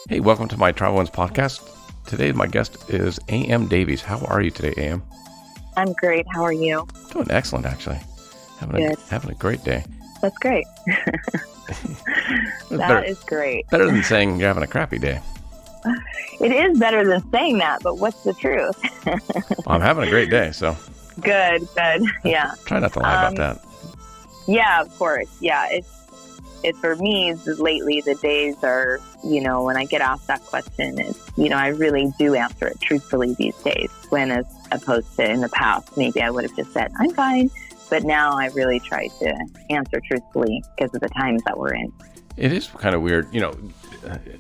Hey, welcome to my Travel Ones podcast. Today, my guest is AM Davies. How are you today, AM? I'm great. How are you? Doing excellent, actually. Having a great day. That's great. That is great. Better than saying you're having a crappy day. It is better than saying that, but what's the truth? Well, I'm having a great day, so. Good. Yeah. Try not to lie about that. Yeah, of course. Yeah, it's for me, lately, the days are, when I get asked that question, I really do answer it truthfully these days, when as opposed to in the past, maybe I would have just said, I'm fine. But now I really try to answer truthfully because of the times that we're in. It is kind of weird.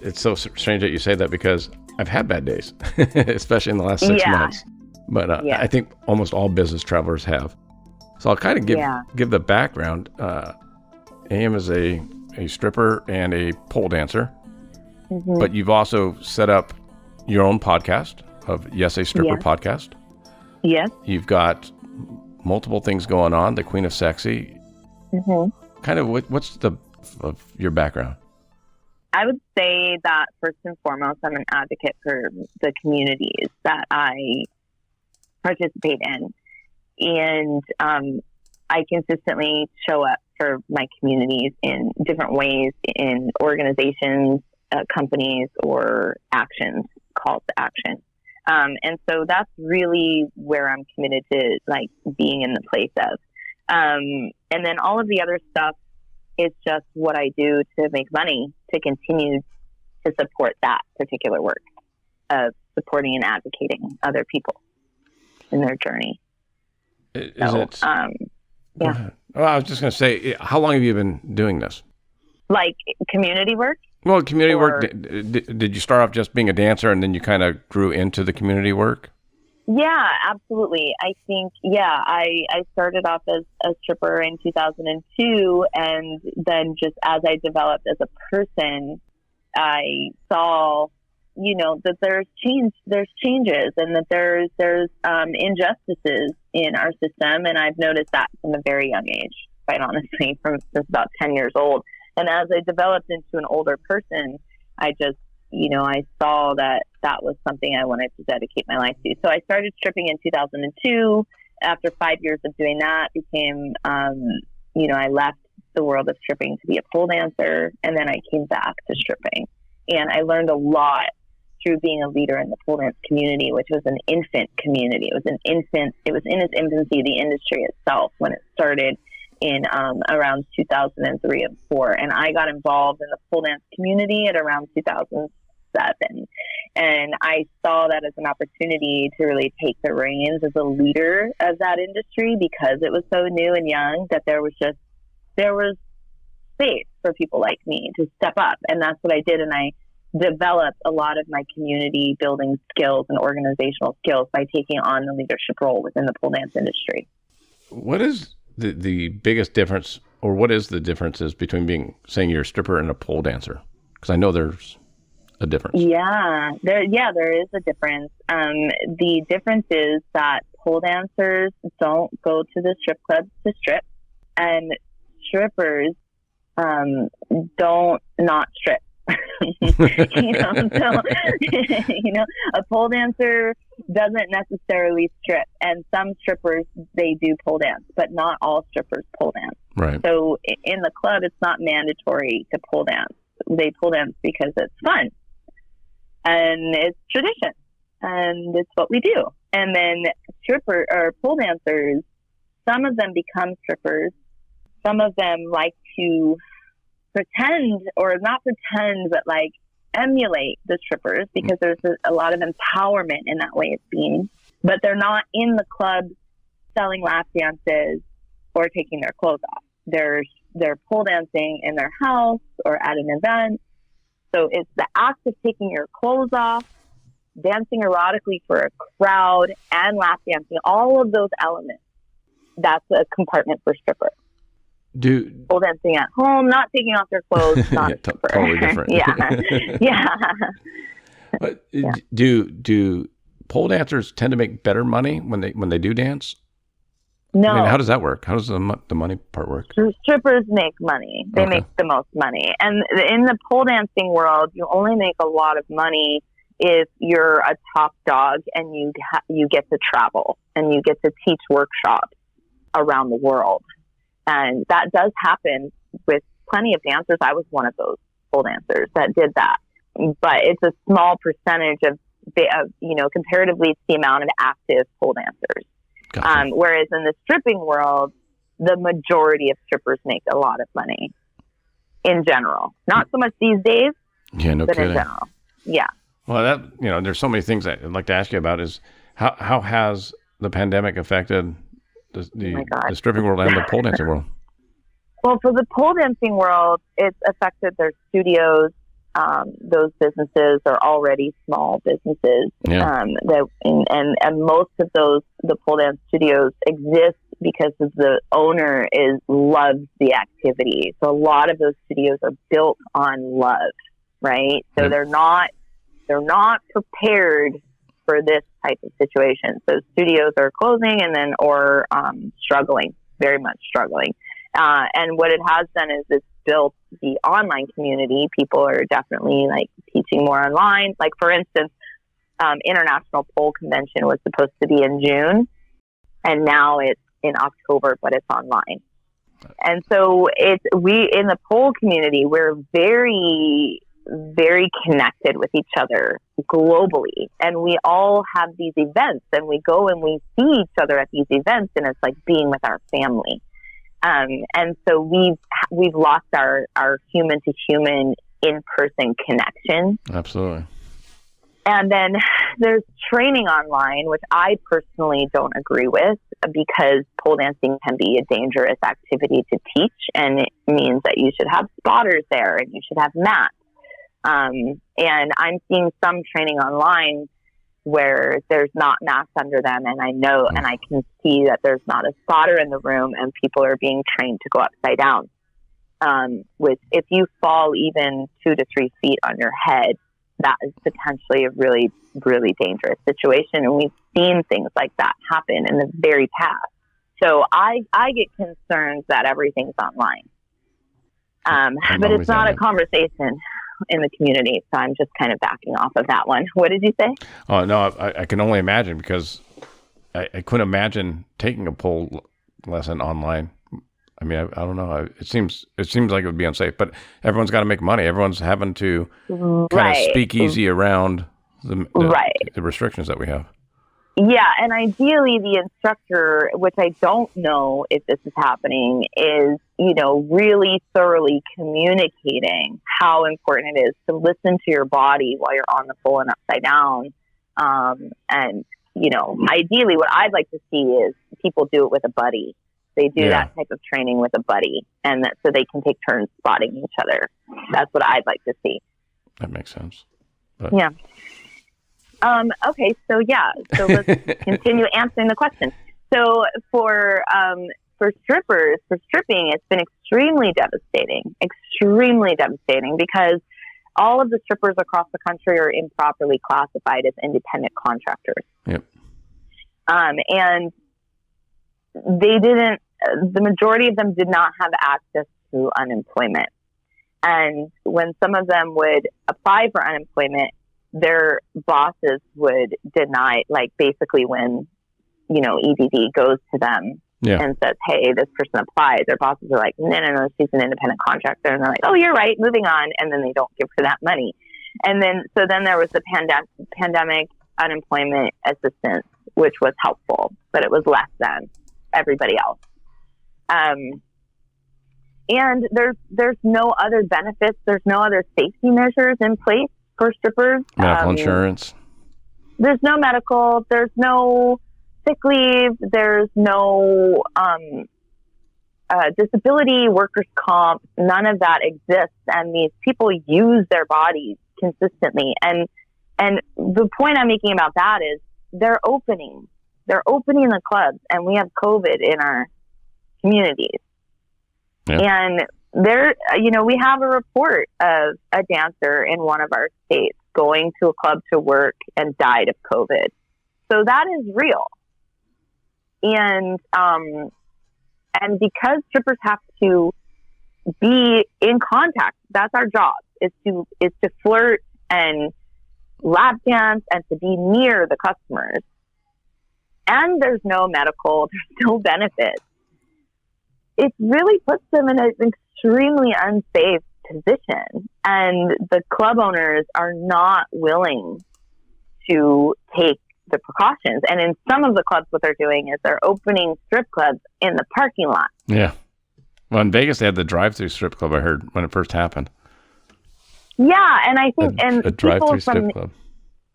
It's so strange that you say that because I've had bad days, especially in the last 6 months. But I think almost all business travelers have. So I'll kind of give the background. AM is a stripper and a pole dancer, but you've also set up your own podcast of Yes, a Stripper podcast. Yes. You've got multiple things going on, the Queen of Sexy. Kind of what's of your background? I would say that first and foremost, I'm an advocate for the communities that I participate in. And I consistently show up for my communities in different ways, in organizations, companies, or actions, calls to action. And so that's really where I'm committed to being in the place of. And then all of the other stuff is just what I do to make money to continue to support that particular work of supporting and advocating other people in their journey. Well, I was just going to say, how long have you been doing this? Like community work? Well, community work, did you start off just being a dancer and then you kind of grew into the community work? Yeah, absolutely. I think, I started off as a stripper in 2002. And then just as I developed as a person, I saw, that there's changes and that there's injustices in our system. And I've noticed that from a very young age, quite honestly, since about 10 years old. And as I developed into an older person, I just, I saw that was something I wanted to dedicate my life to. So I started stripping in 2002. After 5 years of doing that, I left the world of stripping to be a pole dancer. And then I came back to stripping. And I learned a lot through being a leader in the pole dance community, which was an infant community. It was in its infancy, the industry itself, when it started in around 2003 and 4. And I got involved in the pole dance community at around 2007. And I saw that as an opportunity to really take the reins as a leader of that industry, because it was so new and young that there was space for people like me to step up. And that's what I did. And I developed a lot of my community building skills and organizational skills by taking on the leadership role within the pole dance industry. What is the biggest difference, or what is the differences between saying you're a stripper and a pole dancer? Because I know there's a difference. There is a difference. The difference is that pole dancers don't go to the strip clubs to strip, and strippers don't not strip. A pole dancer doesn't necessarily strip, and some strippers, they do pole dance, but not all strippers pole dance. Right. So in the club, it's not mandatory to pole dance. They pole dance because it's fun and it's tradition and it's what we do. And then pole dancers, some of them become strippers. Some of them like to pretend, or not pretend, but emulate the strippers, because there's a lot of empowerment in that way of being. But they're not in the club selling lap dances or taking their clothes off. They're pole dancing in their house or at an event. So it's the act of taking your clothes off, dancing erotically for a crowd, and lap dancing, all of those elements. That's a compartment for stripper. Pole dancing at home, not taking off their clothes, not totally different. But do pole dancers tend to make better money when they do dance? No. I mean, how does that work? How does the money part work? Strippers make money. They make the most money. And in the pole dancing world, you only make a lot of money if you're a top dog and you get to travel and you get to teach workshops around the world. And that does happen with plenty of dancers. I was one of those pole dancers that did that. But it's a small percentage of comparatively to the amount of active pole dancers. Gotcha. Whereas in the stripping world, the majority of strippers make a lot of money in general. Not so much these days, but kidding. In general. Yeah. Well, there's so many things I'd like to ask you about is how has the pandemic affected the stripping world and the pole dancing world? Well, for the pole dancing world, it's affected their studios. Those businesses are already small businesses. Yeah. And most of the pole dance studios exist because of the owner loves the activity. So a lot of those studios are built on love, right? So they're not prepared for this type of situation. So studios are closing or struggling, very much struggling. And what it has done is it's built the online community. People are definitely like teaching more online. Like for instance, International Pole Convention was supposed to be in June, and now it's in October, but it's online. And so we in the pole community, we're very, very connected with each other globally, and we all have these events, and we go and we see each other at these events, and it's like being with our family. And so we've lost our human to human in-person connection. Absolutely. And then there's training online, which I personally don't agree with, because pole dancing can be a dangerous activity to teach, and it means that you should have spotters there and you should have mats. And I'm seeing some training online where there's not mats under them, and I know and I can see that there's not a spotter in the room, and people are being trained to go upside down. Which if you fall even 2 to 3 feet on your head, that is potentially a really, really dangerous situation. And we've seen things like that happen in the very past. So I get concerned that everything's online. But it's not a conversation in the community. So I'm just kind of backing off of that one. What did you say? Oh, no, I can only imagine, because I couldn't imagine taking a pole lesson online. I mean, I don't know. It seems like it would be unsafe, but everyone's got to make money. Everyone's having to kind of speak easy around the restrictions that we have. Yeah, and ideally the instructor, which I don't know if this is happening, is, really thoroughly communicating how important it is to listen to your body while you're on the pole and upside down. And, ideally what I'd like to see is people do it with a buddy. They do that type of training with a buddy, and so they can take turns spotting each other. That's what I'd like to see. That makes sense. But... Yeah. Okay. So let's continue answering the question. So for strippers, for stripping, it's been extremely devastating, because all of the strippers across the country are improperly classified as independent contractors. Yep. And the majority of them did not have access to unemployment. And when some of them would apply for unemployment, their bosses would deny, like basically when, EDD goes to them and says, hey, this person applied, their bosses are like, no, she's an independent contractor. And they're like, oh, you're right, moving on. And then they don't give her that money. And then there was the pandemic unemployment assistance, which was helpful, but it was less than everybody else. And there's no other benefits. There's no other safety measures in place for strippers. Medical insurance. There's no medical. There's no sick leave. There's no disability, workers' comp. None of that exists. And these people use their bodies consistently. And the point I'm making about that is they're opening the clubs, and we have COVID in our communities. Yeah. And we have a report of a dancer in one of our states going to a club to work and died of COVID. So that is real. And because strippers have to be in contact, that's our job, is to flirt and lap dance and to be near the customers. And there's no medical, there's no benefits. It really puts them in an extremely unsafe position. And the club owners are not willing to take the precautions. And in some of the clubs, what they're doing is they're opening strip clubs in the parking lot. Yeah. Well, in Vegas, they had the drive-through strip club, I heard, when it first happened. Yeah, and I think a drive-through strip club.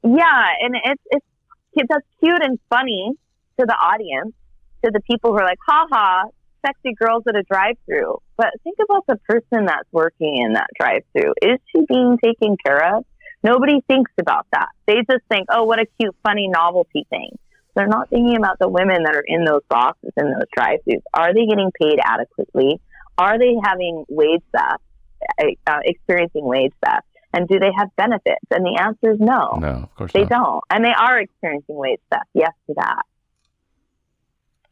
Yeah, and it's that's cute and funny to the audience, to the people who are like, haha, sexy girls at a drive-through. But think about the person that's working in that drive-through. Is she being taken care of? Nobody thinks about that. They just think, oh, what a cute, funny novelty thing. They're not thinking about the women that are in those boxes, in those drive-thrus. Are they getting paid adequately? Are they having wage theft, experiencing wage theft? And do they have benefits? And the answer is no. No, of course they not. don't. And they are experiencing wage theft. Yes to that.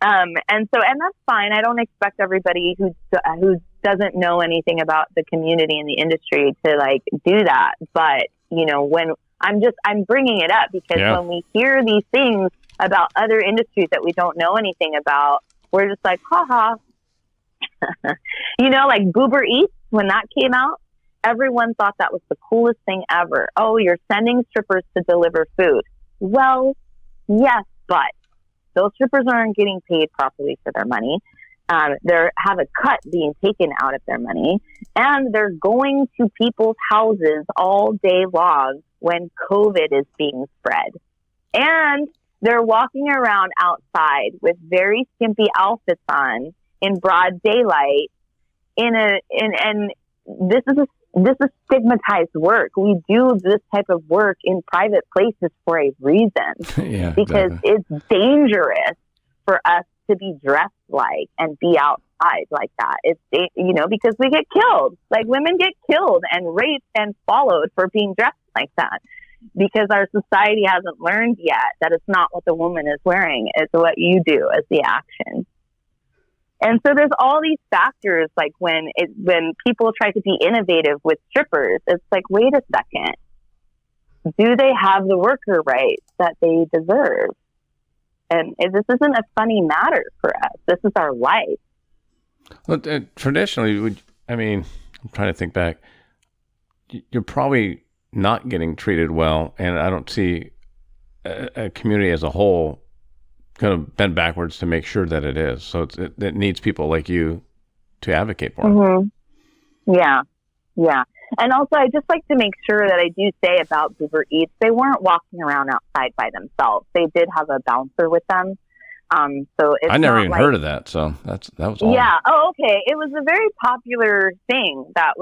And that's fine. I don't expect everybody who doesn't know anything about the community and the industry to like do that. But when I'm bringing it up because when we hear these things about other industries that we don't know anything about, we're just like, haha. Like Uber Eats, when that came out, everyone thought that was the coolest thing ever. Oh, you're sending strippers to deliver food. Well, yes, but those strippers aren't getting paid properly for their money. They have a cut being taken out of their money, and they're going to people's houses all day long when COVID is being spread. And they're walking around outside with very skimpy outfits on in broad daylight and this is stigmatized work. We do this type of work in private places for a reason. Because it's dangerous for us to be dressed like and be outside like that. It's because we get killed. Like women get killed and raped and followed for being dressed like that. Because our society hasn't learned yet that it's not what the woman is wearing, it's what you do as the action. And so there's all these factors, like when people try to be innovative with strippers, it's like, wait a second, do they have the worker rights that they deserve? And this isn't a funny matter for us. This is our life. Well, traditionally, I'm trying to think back, you're probably not getting treated well, and I don't see a community as a whole kind of bend backwards to make sure that it is. So it needs people like you to advocate for it. Mm-hmm. Yeah. And also, I just like to make sure that I do say about Uber Eats, they weren't walking around outside by themselves. They did have a bouncer with them. So it's I never even heard of that. So that was all. Yeah. Oh, okay. It was a very popular thing that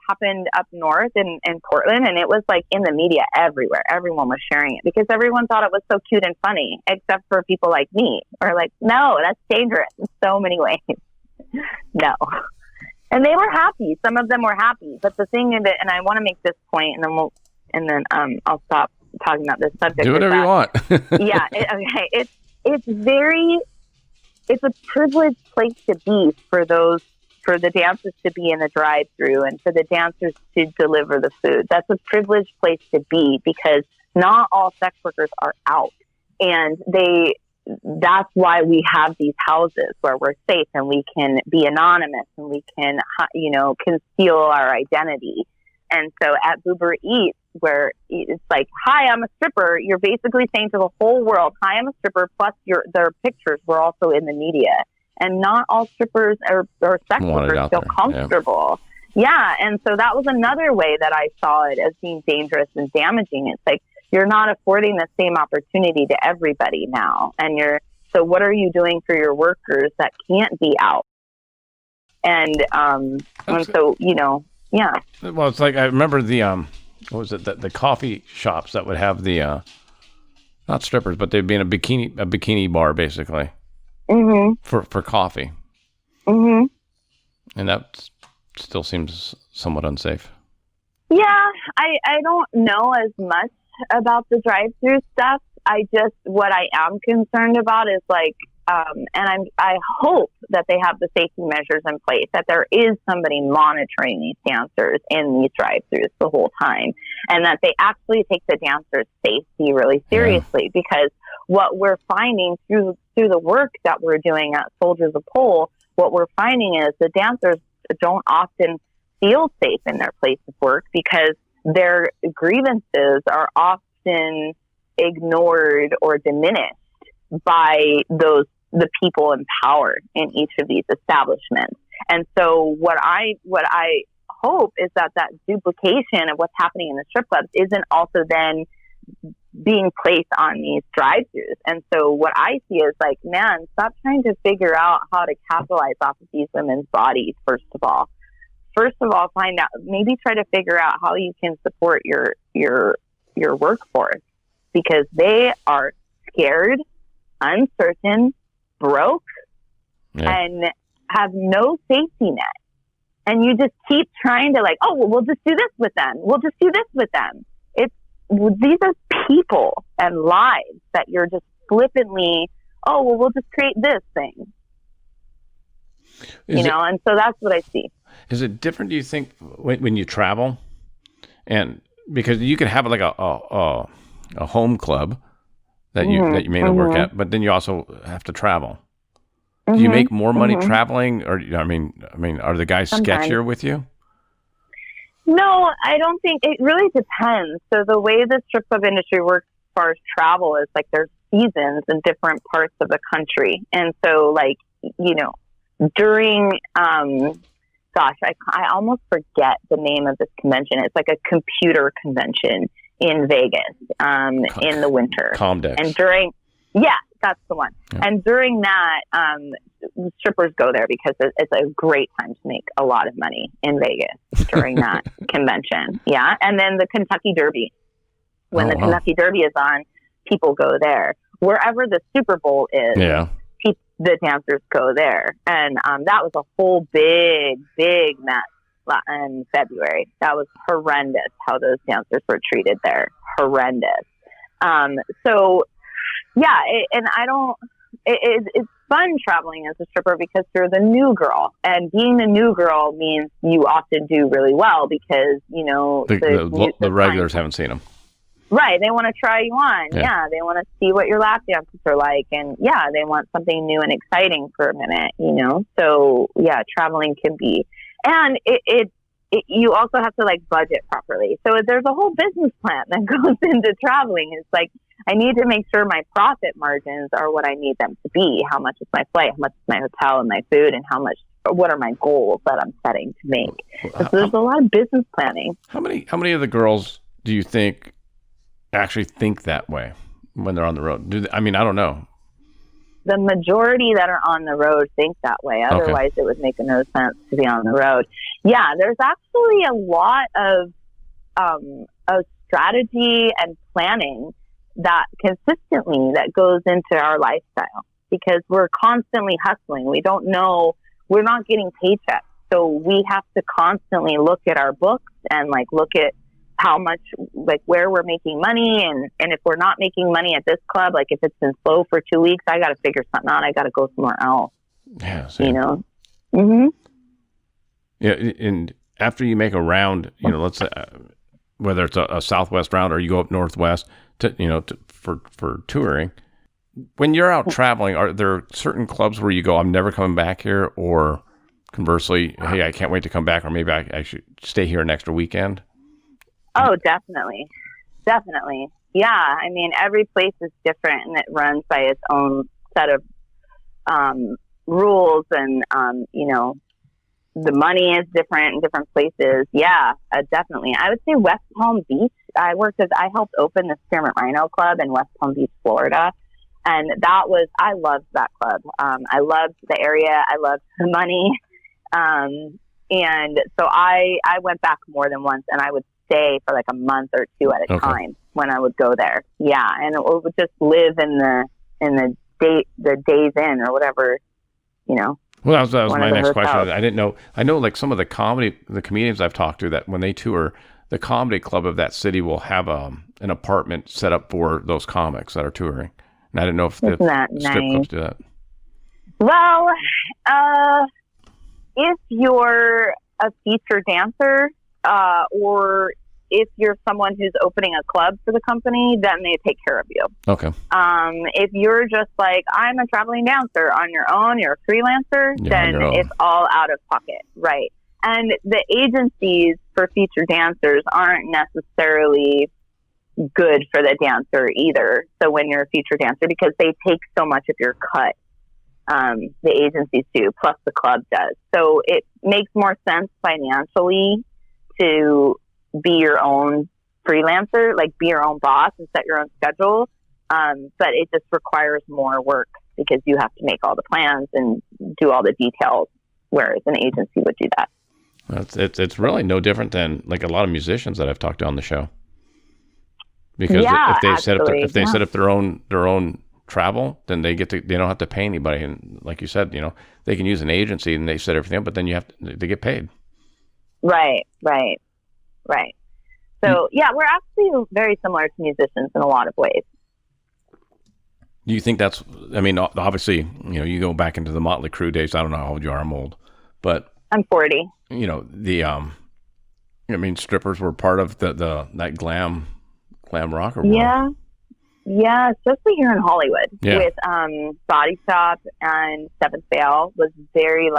happened up north in Portland, and it was like in the media everywhere. Everyone was sharing it because everyone thought it was so cute and funny, except for people like me, or like, no, that's dangerous in so many ways. No. And they were happy. Some of them were happy. But the thing is that, and I want to make this point, and then I'll stop talking about this subject. Do whatever you want. Yeah. Okay. It's a privileged place to be for the dancers to be in the drive-through and for the dancers to deliver the food. That's a privileged place to be because not all sex workers are out, and that's why we have these houses where we're safe and we can be anonymous and we can, conceal our identity. And so at Uber Eats, where it's like, hi, I'm a stripper, you're basically saying to the whole world, hi, I'm a stripper, plus their pictures were also in the media. And not all strippers or sex workers feel comfortable. Yeah. And so that was another way that I saw it as being dangerous and damaging. It's like, you're not affording the same opportunity to everybody now. So what are you doing for your workers that can't be out? And so, yeah. Well, it's like, I remember the, what was it? The coffee shops that would have the, not strippers, but they'd be in a bikini bar basically. Mm-hmm. For coffee. Mm-hmm. And that still seems somewhat unsafe. Yeah. I don't know as much about the drive-through stuff. What I am concerned about is like and I hope that they have the safety measures in place, that there is somebody monitoring these dancers in these drive-thrus the whole time, and that they actually take the dancers' safety really seriously. Yeah. Because what we're finding through the work that we're doing at Soldiers of Pole, what we're finding is the dancers don't often feel safe in their place of work because their grievances are often ignored or diminished by the people in power in each of these establishments. And so what I hope is that duplication of what's happening in the strip clubs isn't also then being placed on these drive-thrus. And so what I see is like, man, stop trying to figure out how to capitalize off of these women's bodies. First of all, find out, maybe try to figure out how you can support your workforce, because they are scared, uncertain, broke, and have no safety net. And you just keep trying to like, oh, well, we'll just do this with them. We'll just do this with them. These are people and lives that you're just flippantly, oh, well, we'll just create this thing. And so that's what I see. Is it different, do you think, when you travel? And because you could have like a home club that you may not work at, but then you also have to travel. Do you make more money traveling, or I mean, are the guys sketchier with you? No, I don't think. It really depends. So the way the strip club industry works as far as travel is like there's seasons in different parts of the country, and so like during I almost forget the name of this convention. It's like a computer convention in Vegas in the winter. Comdex. And that's the one. Yeah. And during that, strippers go there because it's a great time to make a lot of money in Vegas during that convention. Yeah. And then the Kentucky Derby. When the Kentucky Derby is on, people go there. Wherever the Super Bowl is, the dancers go there. And that was a whole big mess in February. That was horrendous how those dancers were treated there. Horrendous. It's fun traveling as a stripper because you're the new girl, and being the new girl means you often do really well because the regulars haven't seen them. Right, they want to try you on. Yeah, they want to see what your lap dances are like, and they want something new and exciting for a minute. So traveling can be, and you also have to like budget properly. So there's a whole business plan that goes into traveling. It's like, I need to make sure my profit margins are what I need them to be. How much is my flight? How much is my hotel and my food? And what are my goals that I'm setting to make? So there's a lot of business planning. How many of the girls do you think actually think that way when they're on the road? I don't know. The majority that are on the road think that way. Otherwise, it would make no sense to be on the road. Yeah, there's actually a lot of strategy and planning that goes into our lifestyle, because we're constantly hustling. We don't know, we're not getting paychecks. So we have to constantly look at our books and like look at how much, like where we're making money. And if we're not making money at this club, like if it's been slow for 2 weeks, I got to figure something out. I got to go somewhere else. Yeah. Same. Yeah. And after you make a round, let's say, whether it's a Southwest round or you go up Northwest for touring, when you're out traveling, are there certain clubs where you go, I'm never coming back here? Or conversely, hey, I can't wait to come back, or maybe I should stay here an extra weekend? Oh, definitely. Yeah. Every place is different, and it runs by its own set of rules, and the money is different in different places. Yeah, definitely. I would say West Palm Beach. I helped open the Spearmint Rhino Club in West Palm Beach, Florida. And I loved that club. I loved the area. I loved the money. And so I went back more than once, and I would stay for like a month or two at a time when I would go there. Yeah. And it would just live in the Days Inn or whatever, Well, that was my next question. I didn't know. I know like some of the comedians I've talked to, that when they tour, the comedy club of that city will have an apartment set up for those comics that are touring. And I didn't know if the strip clubs do that. Well, if you're a featured dancer, or if you're someone who's opening a club for the company, then they take care of you. Okay. If you're just like, I'm a traveling dancer on your own, you're a freelancer, then it's all out of pocket. Right. And the agencies for featured dancers aren't necessarily good for the dancer either. So when you're a featured dancer, because they take so much of your cut, the agencies do, plus the club does. So it makes more sense financially to be your own freelancer, like be your own boss and set your own schedule. But it just requires more work because you have to make all the plans and do all the details, whereas an agency would do that. It's really no different than like a lot of musicians that I've talked to on the show. Because if they set up their own travel, then they don't have to pay anybody. And like you said, they can use an agency and they set everything up, but then they get paid. Right. So we're actually very similar to musicians in a lot of ways. Do you think obviously, you go back into the Motley Crue days. I don't know how old you are. I'm old, but I'm 40. Strippers were part of that glam rocker world. Yeah, especially here in Hollywood with Body Shop and Seventh Veil was very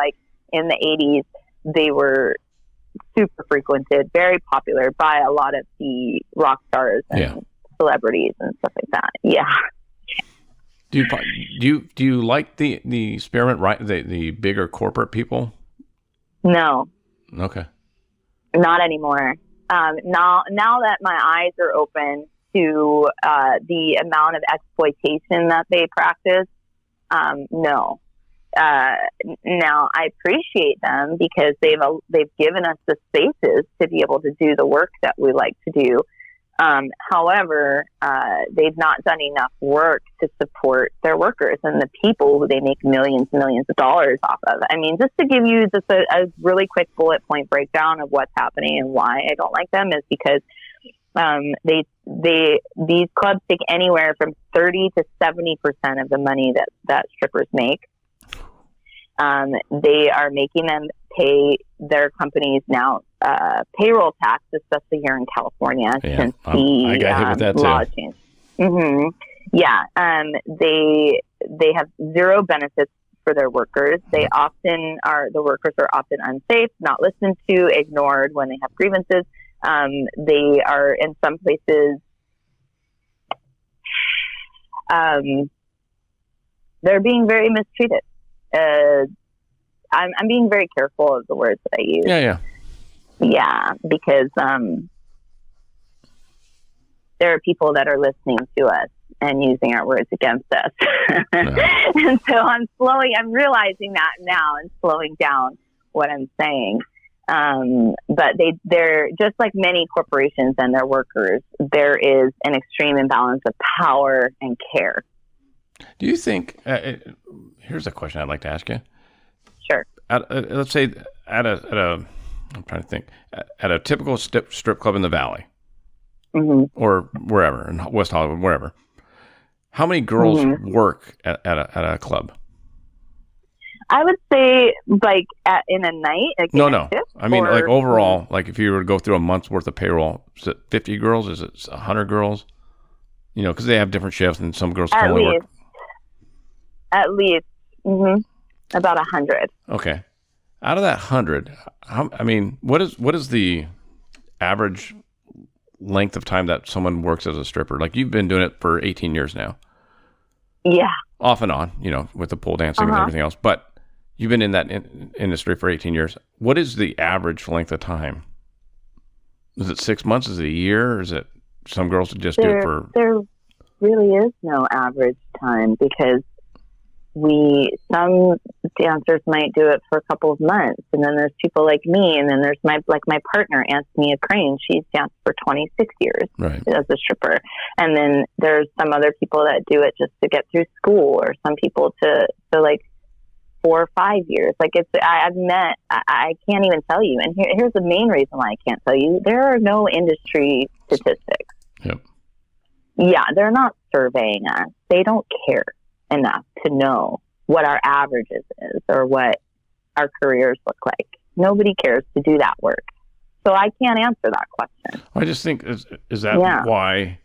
in the 80s. They were super frequented, very popular by a lot of the rock stars and celebrities and stuff like that. Yeah. Do you like the experiment, right? The bigger corporate people? No. Okay. Not anymore. Now that my eyes are open to the amount of exploitation that they practice, no. Now I appreciate them because they've given us the spaces to be able to do the work that we like to do. However, they've not done enough work to support their workers and the people who they make millions and millions of dollars off of. I mean, just to give you just a really quick bullet point breakdown of what's happening and why I don't like them is because these clubs take anywhere from 30 to 70% of the money that strippers make. They are making them pay their companies now payroll tax, especially here in California, since I got hit with that law too. Change. Mm-hmm. Yeah, they have zero benefits for their workers. The workers are often unsafe, not listened to, ignored when they have grievances. They are in some places. They're being very mistreated. I'm being very careful of the words that I use. Yeah, because there are people that are listening to us and using our words against us. And so I'm realizing that now and slowing down what I'm saying. But they're just like many corporations and their workers, there is an extreme imbalance of power and care. Do you think, here's a question I'd like to ask you. Sure. Let's say I'm trying to think, at a typical strip club in the Valley, mm-hmm. or wherever, in West Hollywood, wherever, how many girls mm-hmm. work at a club? I would say in a night. No. I mean, overall, if you were to go through a month's worth of payroll, is it 50 girls? Is it 100 girls? Because they have different shifts and some girls can only work. At least, mm-hmm. About 100. Okay. Out of that 100, what is the average length of time that someone works as a stripper? Like, you've been doing it for 18 years now. Yeah. Off and on, with the pole dancing and everything else. But you've been in that industry for 18 years. What is the average length of time? Is it 6 months? Is it a year? Or is it some girls just do it for... There really is no average time because some dancers might do it for a couple of months, and then there's people like me, and then there's my partner, Anthony Crane. She's danced for 26 years as a stripper, and then there's some other people that do it just to get through school, or some people to 4 or 5 years. I can't even tell you, and here's the main reason why I can't tell you: there are no industry statistics. Yep. Yeah, they're not surveying us. They don't care enough to know what our averages is or what our careers look like. Nobody cares to do that work. So I can't answer that question. I just think, is that why,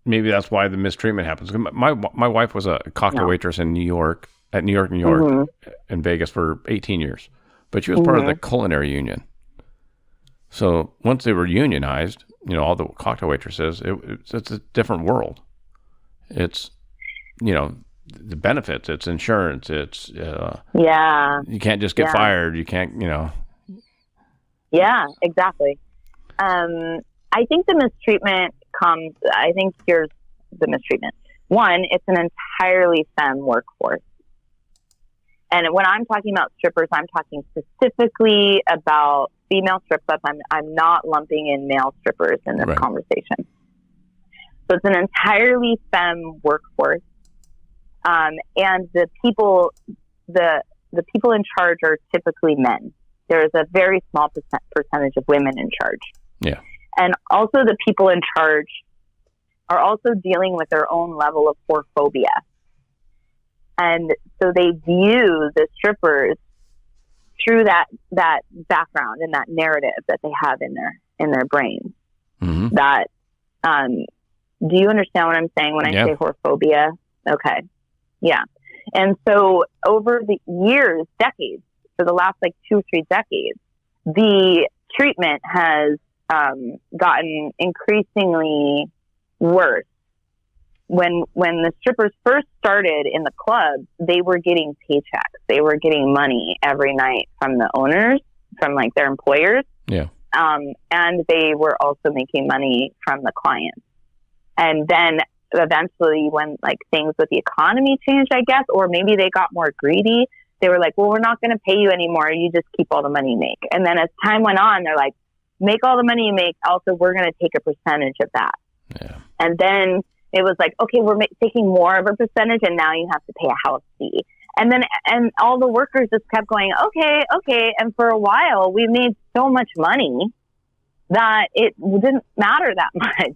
maybe that's why the mistreatment happens. My wife was a cocktail waitress in New York, in Vegas for 18 years. But she was part of the culinary union. So once they were unionized, all the cocktail waitresses, it's a different world. It's, the benefits, it's insurance, it's, you can't just get fired. You can't, Yeah, exactly. I think the mistreatment here's the mistreatment. One, it's an entirely femme workforce. And when I'm talking about strippers, I'm talking specifically about female strip clubs. I'm not lumping in male strippers in this conversation. So it's an entirely femme workforce. And the people in charge are typically men. There's a very small percentage of women in charge. Yeah. And also the people in charge are also dealing with their own level of whorephobia. And so they view the strippers through that background and that narrative that they have in their brains. Mm-hmm. That, do you understand what I'm saying when I say whorephobia? Okay. Yeah. And so over the years, decades, for the last 2 or 3 decades, the treatment has gotten increasingly worse. When the strippers first started in the club, they were getting paychecks. They were getting money every night from the owners, from their employers. Yeah. And they were also making money from the clients. And then eventually when things with the economy changed, I guess, or maybe they got more greedy, they were like, well, we're not going to pay you anymore. You just keep all the money you make. And then as time went on, they're like, make all the money you make. Also, we're going to take a percentage of that. Yeah. And then it was like, okay, we're taking more of a percentage, and now you have to pay a house fee. And all the workers just kept going, okay. And for a while, we made so much money that it didn't matter that much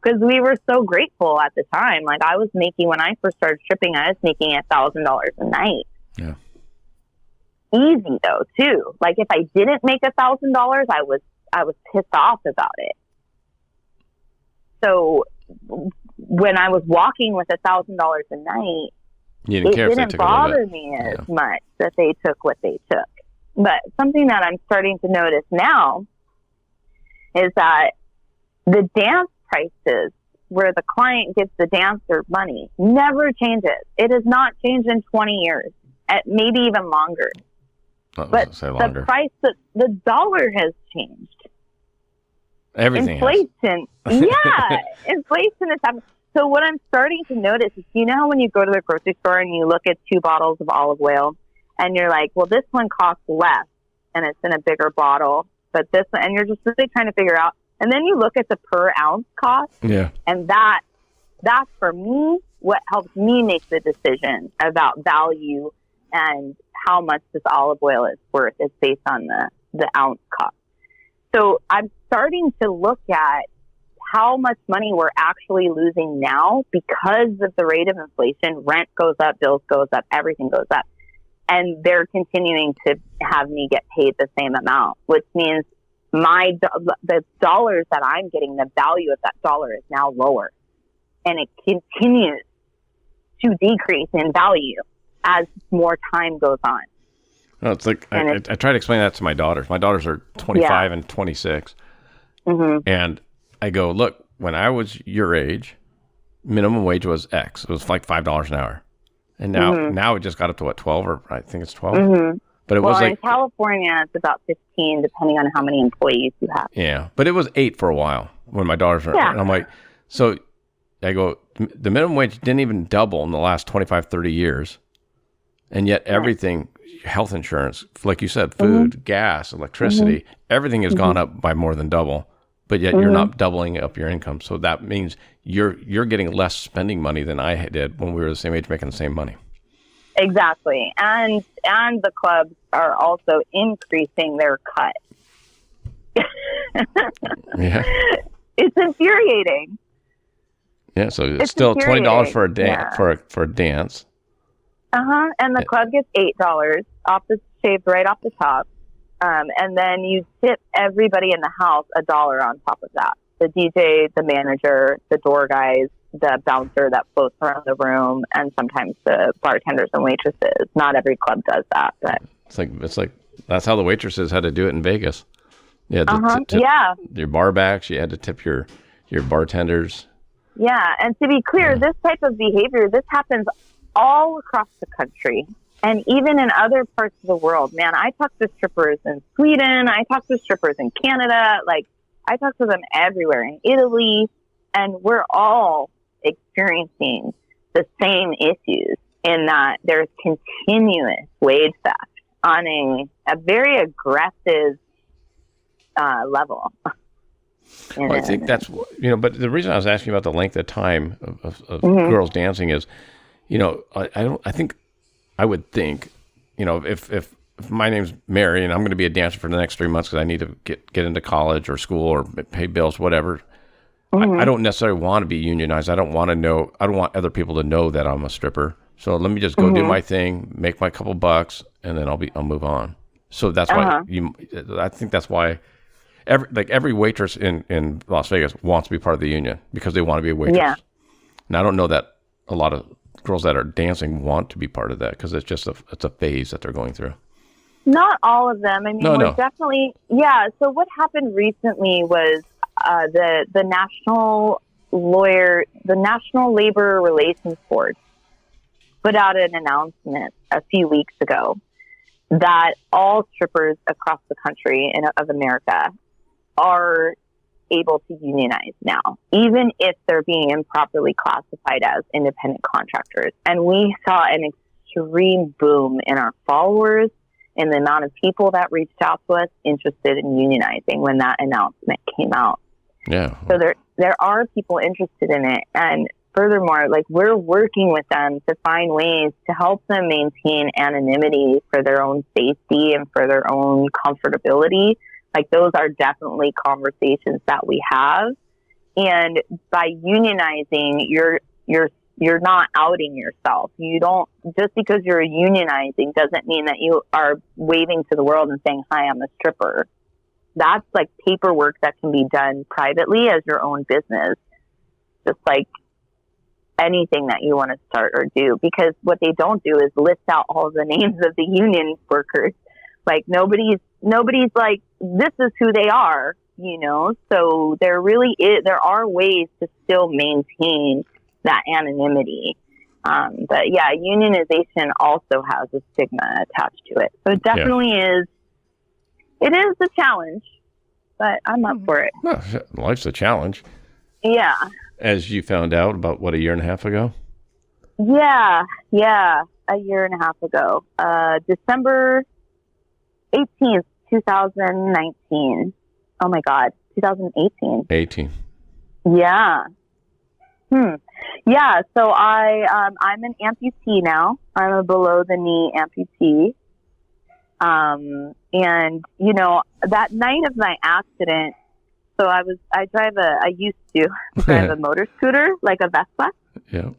because we were so grateful at the time. I was making, when I first started stripping, I was making $1,000 a night. Yeah. Easy though, too. If I didn't make $1,000, I was pissed off about it. So when I was walking with $1,000 a night, it didn't bother me as much that they took what they took. But something that I'm starting to notice now is that the dance prices, where the client gives the dancer money, never changes. It has not changed in 20 years, maybe even longer. But the price, the dollar has changed. Everything inflation. Inflation is happening. So what I'm starting to notice is, how when you go to the grocery store and you look at 2 bottles of olive oil and you're like, well, this one costs less and it's in a bigger bottle, but this one, and you're just really trying to figure out, and then you look at the per ounce cost. Yeah. And that's for me what helps me make the decision about value and how much this olive oil is worth is based on the ounce cost. So I'm starting to look at how much money we're actually losing now because of the rate of inflation. Rent goes up, bills goes up, everything goes up. And they're continuing to have me get paid the same amount, which means the dollars that I'm getting, the value of that dollar is now lower. And it continues to decrease in value as more time goes on. No, it's I try to explain that to my daughters. My daughters are 25 and 26. Mm-hmm. And I go, look, when I was your age, minimum wage was X. It was $5 an hour. And now it just got up to 12, or I think it's 12. Mm-hmm. But it was in California, it's about 15, depending on how many employees you have. Yeah. But it was 8 for a while when my daughters were, and I'm like, so I go, the minimum wage didn't even double in the last 25, 30 years. And yet everything, health insurance, like you said, food, gas, electricity, everything has gone up by more than double. But yet you're not doubling up your income. So that means you're getting less spending money than I did when we were the same age making the same money. Exactly. And the clubs are also increasing their cut. Yeah. It's infuriating. Yeah, so it's still $20 for a for a dance. And the club gets $8 shaved right off the top. And then you tip everybody in the house $1 on top of that. The DJ, the manager, the door guys, the bouncer that floats around the room, and sometimes the bartenders and waitresses. Not every club does that, but it's like that's how the waitresses had to do it in Vegas. Yeah, tip your bar backs. You had to tip your bartenders. Yeah, and to be clear, this type of behavior, this happens all across the country. And even in other parts of the world, man, I talk to strippers in Sweden. I talk to strippers in Canada. Like, I talk to them everywhere, in Italy. And we're all experiencing the same issues in that there's continuous wage theft on a very aggressive level. Well, I think that's, but the reason I was asking about the length of time of girls dancing is, I would think, if my name's Mary and I'm going to be a dancer for the next 3 months because I need to get into college or school or pay bills, whatever. I don't necessarily want to be unionized. I don't want other people to know that I'm a stripper. So let me just go do my thing, make my couple bucks, and then I'll move on. So that's why I think that's why every waitress in Las Vegas wants to be part of the union because they want to be a waitress. Yeah. And I don't know that a lot of girls that are dancing want to be part of that because it's just it's a phase that they're going through. Not all of them. I mean, we're definitely, So what happened recently was the National Labor Relations Board put out an announcement a few weeks ago that all strippers across the country of America are able to unionize now, even if they're being improperly classified as independent contractors. And we saw an extreme boom in our followers and the amount of people that reached out to us interested in unionizing when that announcement came out. Yeah. So there are people interested in it. And furthermore, like, we're working with them to find ways to help them maintain anonymity for their own safety and for their own comfortability. Like, those are definitely conversations that we have. And by unionizing, you're not outing yourself. You don't, just because you're unionizing doesn't mean that you are waving to the world and saying, "Hi, I'm a stripper." That's like paperwork that can be done privately as your own business. Just like anything that you want to start or do, because what they don't do is list out all the names of the union workers. Like, nobody's like, this is who they are, so there are ways to still maintain that anonymity. But yeah, unionization also has a stigma attached to it. So it definitely is a challenge, but I'm up for it. Well, life's a challenge. Yeah. As you found out about, a year and a half ago? Yeah, a year and a half ago. December 18th, 2019. Oh my God, 2018. 18. Yeah. Yeah, so I'm an amputee now. I'm a below the knee amputee. And that night of my accident, so I used to drive a motor scooter, like a Vespa. Yeah.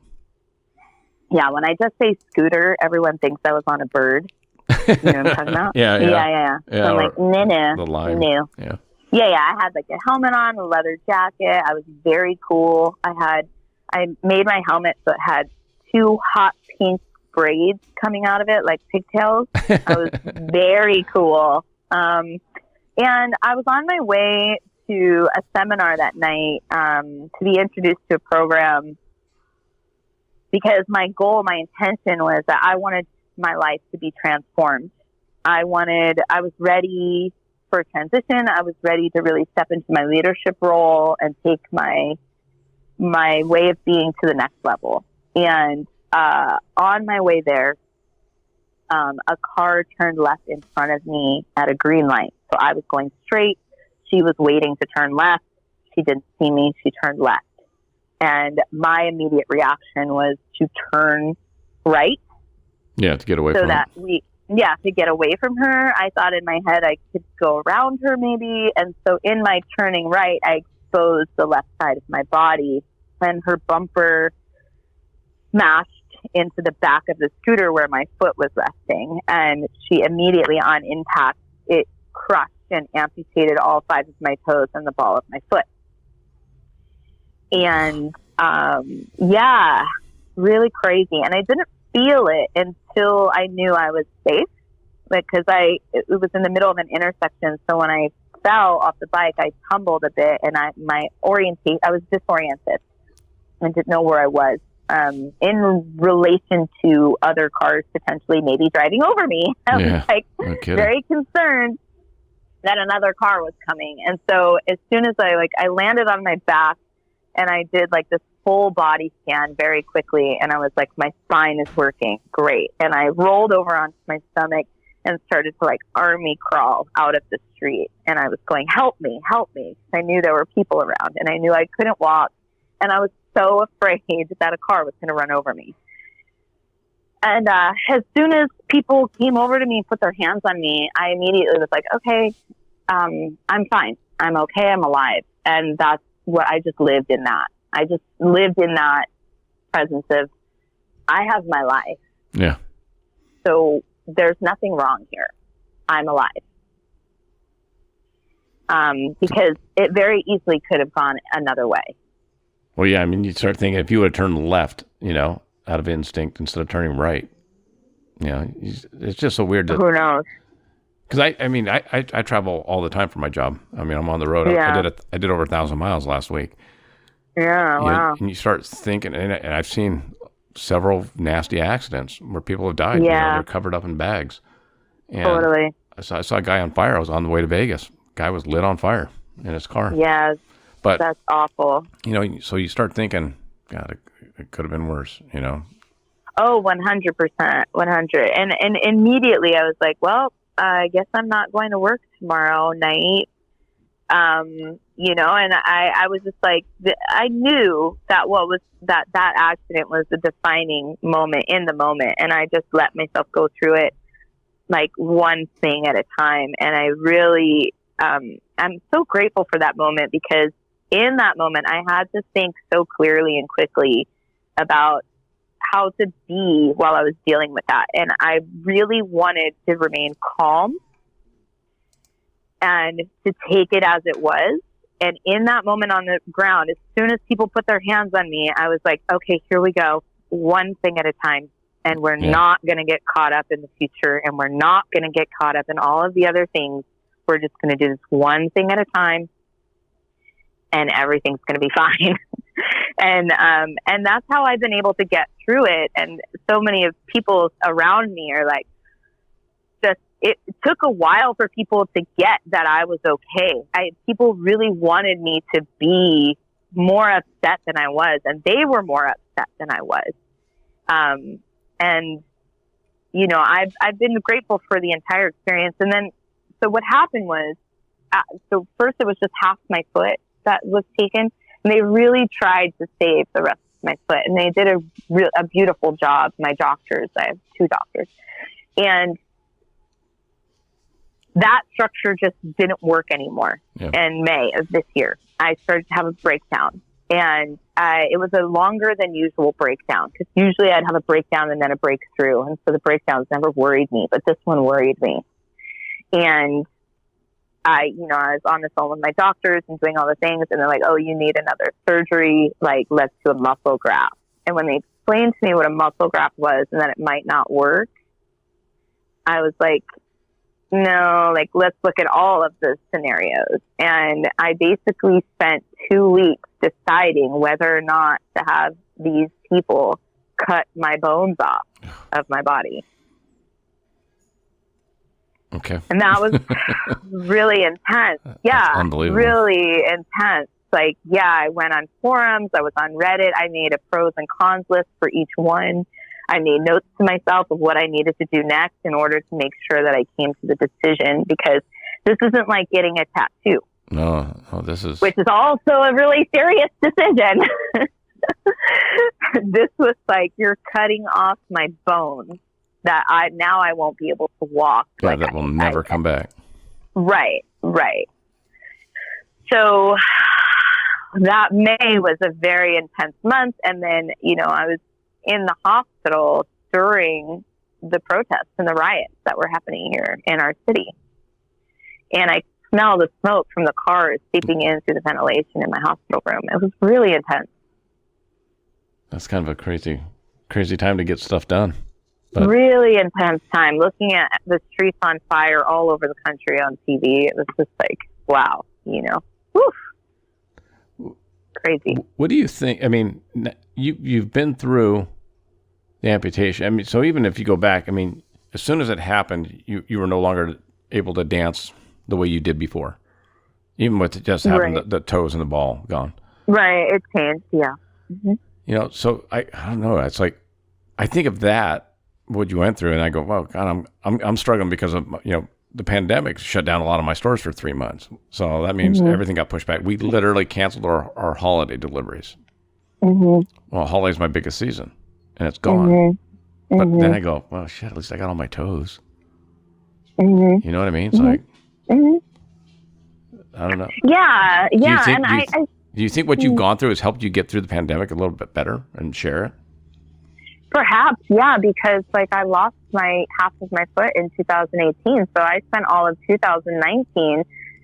Yeah, when I just say scooter, everyone thinks I was on a bird. You know what I'm talking about? Yeah. So I'm like, no. The line. No. Yeah. Yeah. I had like a helmet on, a leather jacket. I was very cool. I made my helmet so it had 2 hot pink braids coming out of it, like pigtails. I was very cool. And I was on my way to a seminar that night to be introduced to a program because my goal, my intention was that I wanted my life to be transformed. I was ready for transition. I was ready to really step into my leadership role and take my way of being to the next level. And on my way there, a car turned left in front of me at a green light. So I was going straight. She was waiting to turn left. She didn't see me. She turned left. And my immediate reaction was to turn right. Yeah, to get away from her. To get away from her. I thought in my head I could go around her maybe. And so in my turning right, I exposed the left side of my body and her bumper smashed into the back of the scooter where my foot was resting. And she immediately, on impact, it crushed and amputated all 5 of my toes and the ball of my foot. And really crazy. And I didn't feel it until I knew I was safe, because it was in the middle of an intersection. So when I fell off the bike, I tumbled a bit, and I was disoriented and didn't know where I was in relation to other cars potentially maybe driving over me. I was like very concerned that another car was coming. And so as soon as I landed on my back, and I did like this full body scan very quickly, and I was like, my spine is working great. And I rolled over onto my stomach and started to like army crawl out of the street. And I was going, help me, help me. I knew there were people around, and I knew I couldn't walk. And I was so afraid that a car was going to run over me. And as soon as people came over to me and put their hands on me, I immediately was like, okay, I'm fine. I'm okay. I'm alive. And that's what I just lived in that. I just lived in that presence of, I have my life. Yeah. So there's nothing wrong here. I'm alive. Because it very easily could have gone another way. Well, yeah, I mean, you start thinking if you would have turned left, out of instinct instead of turning right, it's just so weird. Who knows? Because I travel all the time for my job. I mean, I'm on the road. Yeah. I did over 1,000 miles last week. Yeah, wow. And you start thinking, and I've seen several nasty accidents where people have died. Yeah. They're covered up in bags. And totally. I saw a guy on fire. I was on the way to Vegas. Guy was lit on fire in his car. Yeah, but that's awful. So you start thinking, God, it could have been worse. Oh, 100%, 100. And immediately I was like, well, I guess I'm not going to work tomorrow night. And I was just like, I knew that that accident was the defining moment in the moment. And I just let myself go through it like one thing at a time. And I really, I'm so grateful for that moment, because in that moment I had to think so clearly and quickly about how to be while I was dealing with that. And I really wanted to remain calm and to take it as it was. And in that moment on the ground, as soon as people put their hands on me, I was like, okay, here we go. One thing at a time. And we're not going to get caught up in the future. And we're not going to get caught up in all of the other things. We're just going to do this one thing at a time, and everything's going to be fine. And that's how I've been able to get through it. And so many of people around me are like, it took a while for people to get that I was okay. People really wanted me to be more upset than I was, and they were more upset than I was. I've been grateful for the entire experience. And then, so what happened was, so first it was just half my foot that was taken, and they really tried to save the rest of my foot, and they did a beautiful job. My doctors, I have 2 doctors, and that structure just didn't work anymore. In May of this year, I started to have a breakdown, and it was a longer than usual breakdown, because usually I'd have a breakdown and then a breakthrough. And so the breakdowns never worried me, but this one worried me. And I was on the phone with my doctors and doing all the things, and they're like, oh, you need another surgery. Like, let's do a muscle graft. And when they explained to me what a muscle graft was and that it might not work, I was like, no, like, let's look at all of the scenarios. And I basically spent 2 weeks deciding whether or not to have these people cut my bones off of my body. Okay. And that was really intense. Yeah. Unbelievable. Really intense. Like, I went on forums. I was on Reddit. I made a pros and cons list for each one. I made notes to myself of what I needed to do next in order to make sure that I came to the decision, because this isn't like getting a tattoo. No, this is... Which is also a really serious decision. This was like, you're cutting off my bones that I won't be able to walk. Yeah, like that will never come back. Right. So that May was a very intense month. And then, I was in the hospital during the protests and the riots that were happening here in our city. And I smell the smoke from the cars seeping in through the ventilation in my hospital room. It was really intense. That's kind of a crazy time to get stuff done. But really intense time. Looking at the streets on fire all over the country on TV, it was just like, wow, woof. Crazy. What do you think? I mean, you've been through the amputation. I mean, so even if you go back, I mean, as soon as it happened, you were no longer able to dance the way you did before, even with just having the toes and the ball gone. Right. It changed. Yeah. Mm-hmm. So I don't know. It's like, I think of that, what you went through, and I go, well, God, I'm struggling because of, the pandemic shut down a lot of my stores for 3 months. So that means everything got pushed back. We literally canceled our holiday deliveries. Well, holiday's my biggest season, and it's gone. But then I go, well, shit, at least I got all my toes. You know what I mean? It's like, I don't know. Yeah. Do you think what you've gone through has helped you get through the pandemic a little bit better and share it? Perhaps, yeah, because I lost half of my foot in 2018. So I spent all of 2019.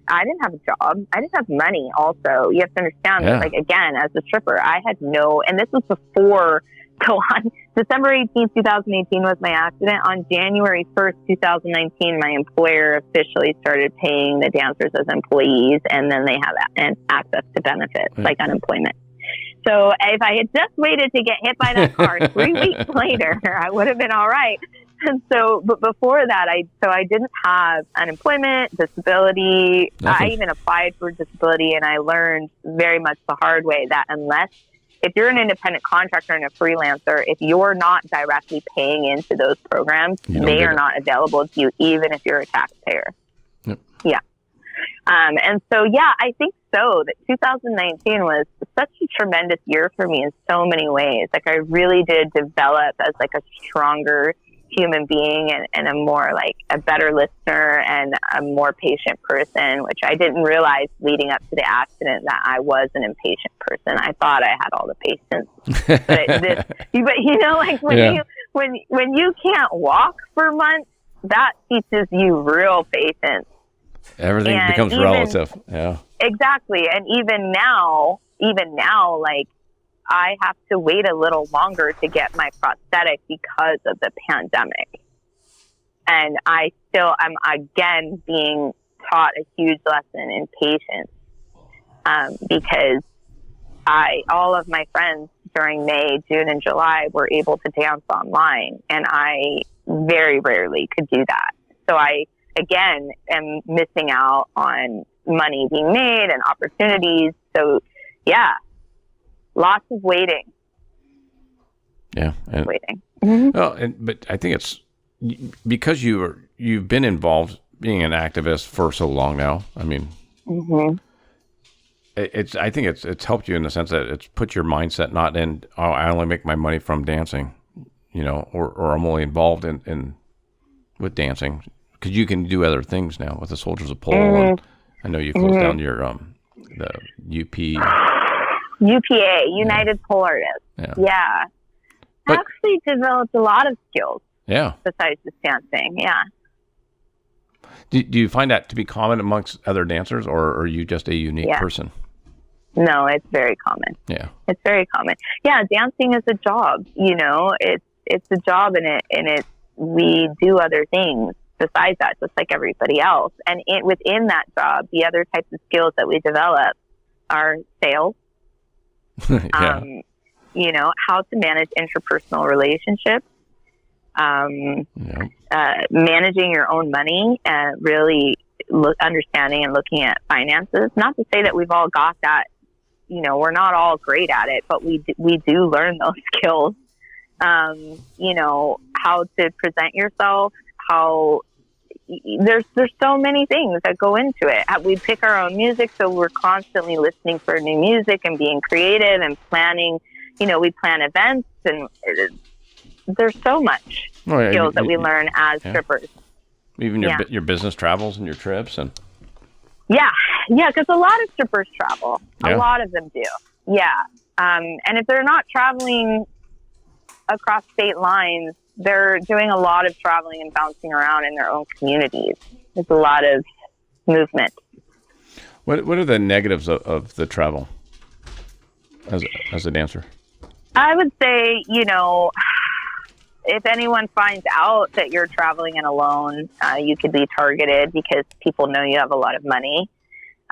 I didn't have a job. I didn't have money also. You have to understand that, again, as a stripper, I had and this was before, so on December 18th, 2018 was my accident. On January 1st, 2019, my employer officially started paying the dancers as employees, and then they have access to benefits like unemployment. So if I had just waited to get hit by that car 3 weeks later, I would have been all right. And so, but before that, I didn't have unemployment, disability. Nothing. I even applied for disability, and I learned very much the hard way that if you're an independent contractor and a freelancer, if you're not directly paying into those programs, they are not available to you, even if you're a taxpayer. Yep. Yeah. And so, I think so that 2019 was such a tremendous year for me in so many ways. I really did develop as a stronger human being and a more a better listener and a more patient person, which I didn't realize leading up to the accident that I was an impatient person. I thought I had all the patience, when you can't walk for months, that teaches you real patience. Everything becomes relative. Yeah, exactly. And even now, I have to wait a little longer to get my prosthetic because of the pandemic. And I still am again being taught a huge lesson in patience, because all of my friends during May, June, and July were able to dance online, and I very rarely could do that. So I, again, am missing out on money being made and opportunities. So, lots of waiting. Yeah. Waiting. Well, but I think it's because you've been involved being an activist for so long now. I mean, I think it's helped you in the sense that it's put your mindset not in, I only make my money from dancing, or I'm only involved with dancing, because you can do other things now with the Soldiers of Pole. And I know you closed down your the UPA, United Pole Artists. Yeah. I actually developed a lot of skills. Yeah. Besides just dancing. Yeah. Do you find that to be common amongst other dancers, or are you just a unique person? No, it's very common. Yeah. It's very common. Yeah, dancing is a job, it's a job, and we do other things besides that, just like everybody else. And within that job, the other types of skills that we develop are sales, how to manage interpersonal relationships, managing your own money, and really understanding and looking at finances. Not to say that we've all got that, we're not all great at it, but we do learn those skills. How to present yourself, there's so many things that go into it. We pick our own music, so we're constantly listening for new music and being creative and planning. We plan events, and there's so much skills that we learn as strippers. Even your business travels and your trips and. Yeah, Yeah, because a lot of strippers travel. Yeah. A lot of them do. Yeah. And if they're not traveling across state lines, they're doing a lot of traveling and bouncing around in their own communities. There's a lot of movement. What are the negatives of the travel as a dancer? I would say, if anyone finds out that you're traveling in alone, you could be targeted because people know you have a lot of money,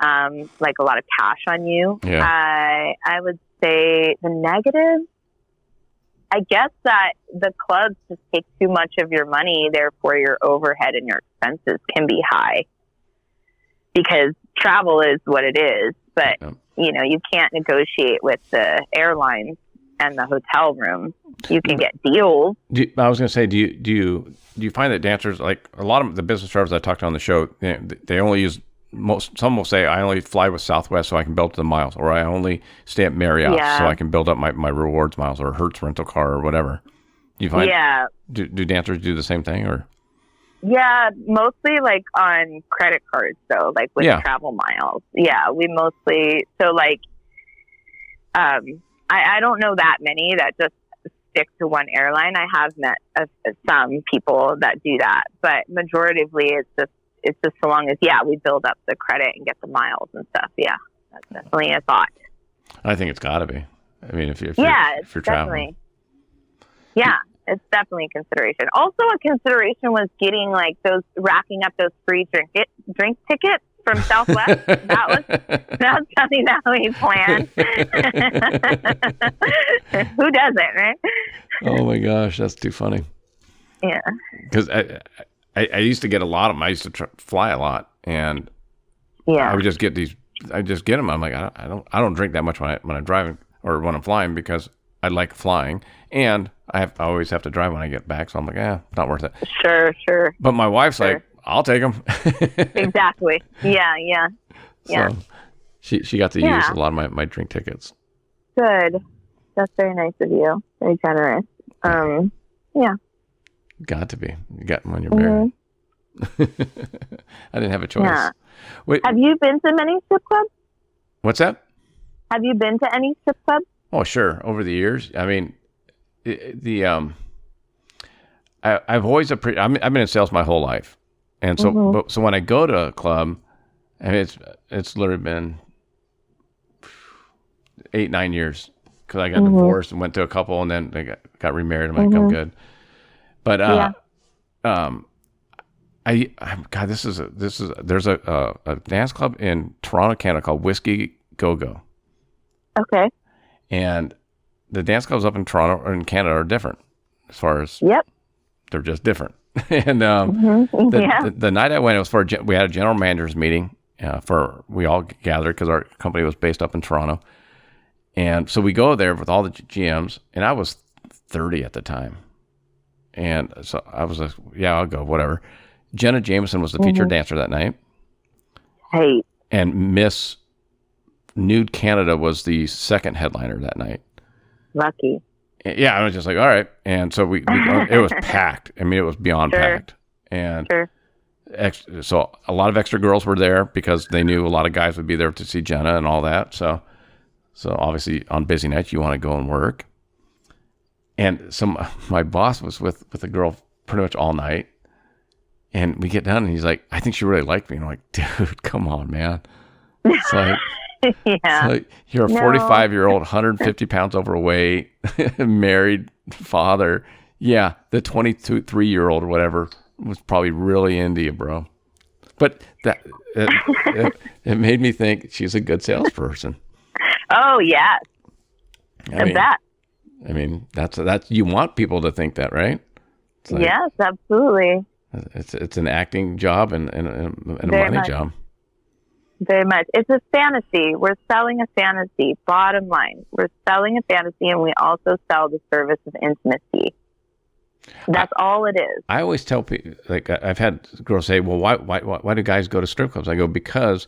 like a lot of cash on you. Yeah. I would say the negative, I guess that the clubs just take too much of your money, therefore your overhead and your expenses can be high because travel is what it is. But, you can't negotiate with the airlines and the hotel room. You can get deals. I was going to say, do you find that dancers, like a lot of the business travelers I talked to on the show, they only use some will say, I only fly with Southwest so I can build up the miles, or I only stay at Marriott so I can build up my rewards miles, or Hertz rental car, or whatever. Do you find, do dancers do the same thing, or? Yeah, mostly like on credit cards though, like with travel miles. Yeah, we mostly, so like, I don't know that many that just stick to one airline. I have met some people that do that, but majoritively it's just so long as, we build up the credit and get the miles and stuff. Yeah, that's definitely a thought. I think it's got to be. I mean, if you're definitely traveling. Yeah, it's definitely a consideration. Also, a consideration was getting racking up those free drink tickets from Southwest. That's something that we planned. Who doesn't, right? Oh my gosh, that's too funny. Yeah. Because I used to get a lot of them. I used to fly a lot, and I would just get these. I just get them. I'm like, I don't drink that much when I'm driving or when I'm flying because I like flying, and I always have to drive when I get back. So I'm like, not worth it. Sure. But my wife's like, I'll take them. Exactly. Yeah. So she got to use a lot of my drink tickets. Good. That's very nice of you. Very generous. Yeah. Got to be. You got when you're married. I didn't have a choice. Yeah. Wait, have you been to many strip clubs? What's that? Have you been to any strip clubs? Oh, sure. Over the years, I mean, I've always I've been in sales my whole life, and so so when I go to a club, I mean it's literally been 8-9 years because I got divorced and went to a couple, and then I got remarried. I'm like, I'm good. But there's a dance club in Toronto, Canada called Whiskey Go Go. Okay. And the dance clubs up in Toronto or in Canada are different as far as they're just different. And the night I went, it was we had a general managers meeting we all gathered because our company was based up in Toronto. And so we go there with all the GMs, and I was 30 at the time. And so I was like, I'll go, whatever. Jenna Jameson was the featured dancer that night. Hey. And Miss Nude Canada was the second headliner that night. Lucky. Yeah, I was just like, all right. And so we it was packed. I mean, it was beyond packed. And so a lot of extra girls were there because they knew a lot of guys would be there to see Jenna and all that. So obviously on busy nights, you want to go and work. And so my boss was with a girl pretty much all night. And we get done, and he's like, I think she really liked me. And I'm like, dude, come on, man. It's like, it's like you're a 45-year-old, 150 pounds overweight, married father. Yeah, the 23-year-old or whatever was probably really into you, bro. But it made me think she's a good salesperson. Oh, yes. I mean, that's you want people to think that, right? Like, yes, absolutely. It's an acting job and a money job. Very much. It's a fantasy. We're selling a fantasy. Bottom line, we're selling a fantasy, and we also sell the service of intimacy. That's all it is. I always tell people, like I've had girls say, "Well, why do guys go to strip clubs?" I go, because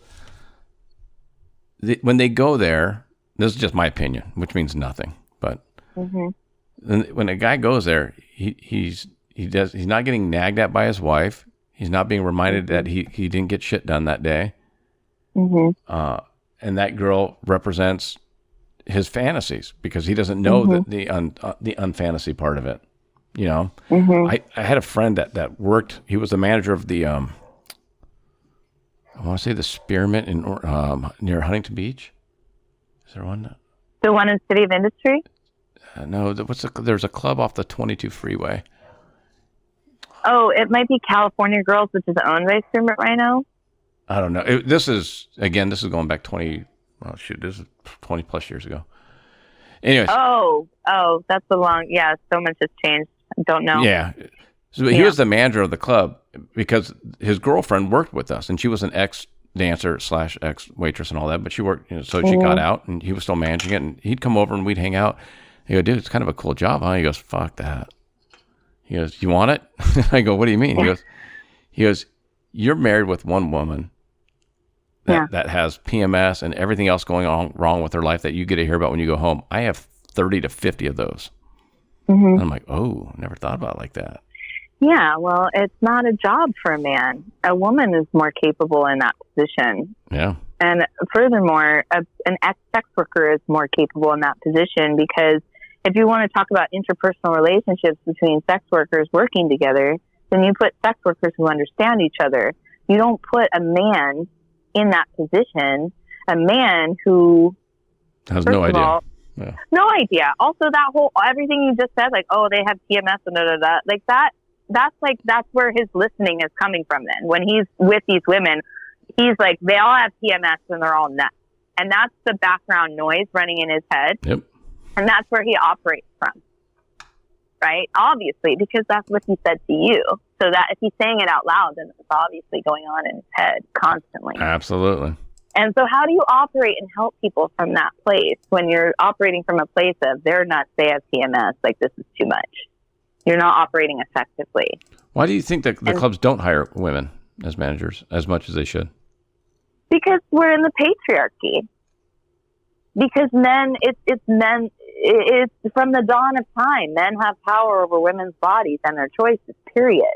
when they go there, this is just my opinion, which means nothing, but when a guy goes there, he's not getting nagged at by his wife. He's not being reminded that he didn't get shit done that day. And that girl represents his fantasies because he doesn't know the unfantasy part of it. You know, I had a friend that worked. He was the manager of the I want to say the Spearmint in near Huntington Beach. Is there one? The one in City of Industry? No, there's a club off the 22 freeway. Oh, it might be California Girls, which is owned by Spearmint Rhino. I don't know. This is going back 20. Oh shoot, this is 20 plus years ago. Anyways. Oh, that's a long. Yeah, so much has changed. I don't know. Yeah. So he was the manager of the club because his girlfriend worked with us, and she was an ex-dancer / ex-waitress and all that. But she worked, so she got out, and he was still managing it. And he'd come over, and we'd hang out. He go, dude, it's kind of a cool job, huh? He goes, fuck that. He goes, you want it? I go, what do you mean? He goes, you're married with one woman that has PMS and everything else going on wrong with her life that you get to hear about when you go home. I have 30 to 50 of those. I'm like, oh, never thought about it like that. Yeah, well, it's not a job for a man. A woman is more capable in that position. Yeah. And furthermore, an ex-sex worker is more capable in that position because if you want to talk about interpersonal relationships between sex workers working together, then you put sex workers who understand each other. You don't put a man in that position, a man who has no idea. Yeah. No idea. Also, everything you just said, like, oh, they have PMS and da-da-da, like that's where his listening is coming from then. When he's with these women, he's like, they all have PMS and they're all nuts. And that's the background noise running in his head. Yep. And that's where he operates from. Right? Obviously, because that's what he said to you. So that if he's saying it out loud, then it's obviously going on in his head constantly. Absolutely. And so how do you operate and help people from that place when you're operating from a place of they're nuts, they have PMS, like this is too much? You're not operating effectively. Why do you think that the clubs don't hire women as managers as much as they should? Because we're in the patriarchy. Because men, it's from the dawn of time. Men have power over women's bodies and their choices, period.